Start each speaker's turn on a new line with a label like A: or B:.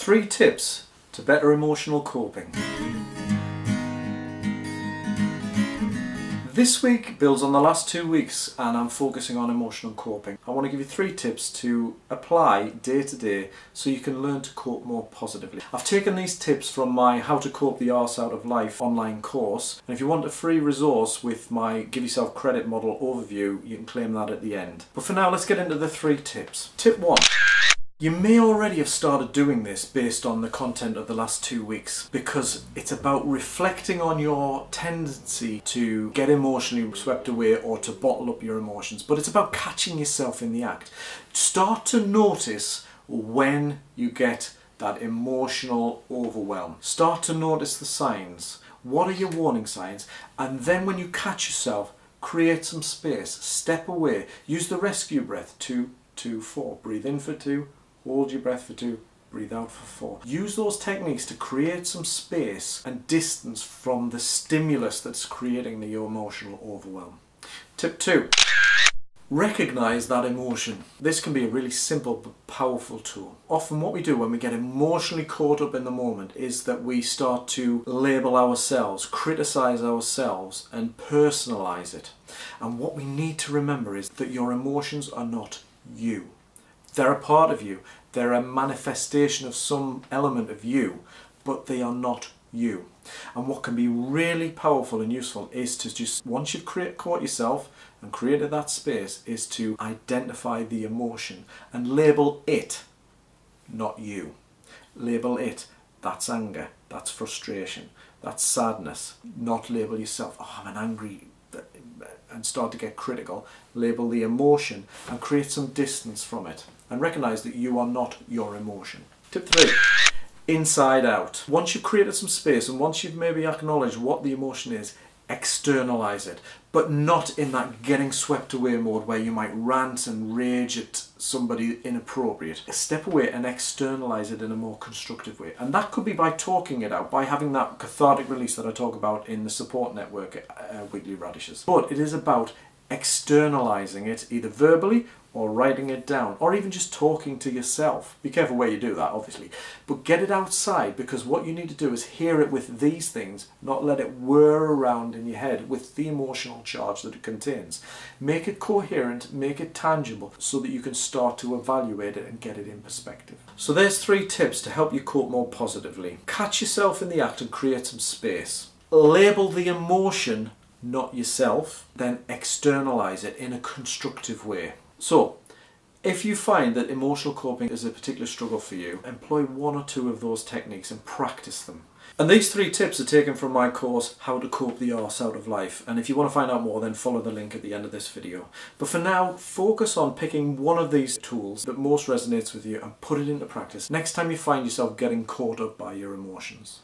A: 3 tips to better emotional coping. This week builds on the last 2 weeks and I'm focusing on emotional coping. I want to give you 3 tips to apply day to day so you can learn to cope more positively. I've taken these tips from my How to Cope the Arse Out of Life online course, and if you want a free resource with my Give Yourself Credit model overview, you can claim that at the end. But for now, let's get into the 3 tips. Tip 1. You may already have started doing this based on the content of the last 2 weeks, because it's about reflecting on your tendency to get emotionally swept away or to bottle up your emotions, but it's about catching yourself in the act. Start to notice when you get that emotional overwhelm. Start to notice the signs. What are your warning signs? And then when you catch yourself, create some space, step away, use the rescue breath, 2, 2, 4. Breathe in for 2. Hold your breath for 2, breathe out for 4. Use those techniques to create some space and distance from the stimulus that's creating the emotional overwhelm. Tip 2. Recognize that emotion. This can be a really simple but powerful tool. Often what we do when we get emotionally caught up in the moment is that we start to label ourselves, criticize ourselves, and personalize it. And what we need to remember is that your emotions are not you. They're a part of you. They're a manifestation of some element of you, but they are not you. And what can be really powerful and useful is to just, once you've caught yourself and created that space, is to identify the emotion and label it, not you. Label it. That's anger. That's frustration. That's sadness. Not label yourself, oh, I'm an angry, and start to get critical. Label the emotion and create some distance from it. And recognize that you are not your emotion. Tip 3. Inside out. Once you've created some space and once you've maybe acknowledged what the emotion is, externalize it. But not in that getting swept away mode where you might rant and rage at somebody inappropriate. Step away and externalize it in a more constructive way. And that could be by talking it out, by having that cathartic release that I talk about in the support network at Weekly Radishes. But it is about externalizing it either verbally or writing it down, or even just talking to yourself. Be careful where you do that, obviously, but get it outside, because what you need to do is hear it with these things, not let it whir around in your head with the emotional charge that it contains. Make it coherent, make it tangible, so that you can start to evaluate it and get it in perspective. So there's 3 tips to help you cope more positively. Catch yourself in the act and create some space. Label the emotion, not yourself, then externalize it in a constructive way. So, if you find that emotional coping is a particular struggle for you, employ 1 or 2 of those techniques and practice them. And these 3 tips are taken from my course, How to Cope the Arse Out of Life. And if you want to find out more, then follow the link at the end of this video. But for now, focus on picking one of these tools that most resonates with you and put it into practice next time you find yourself getting caught up by your emotions.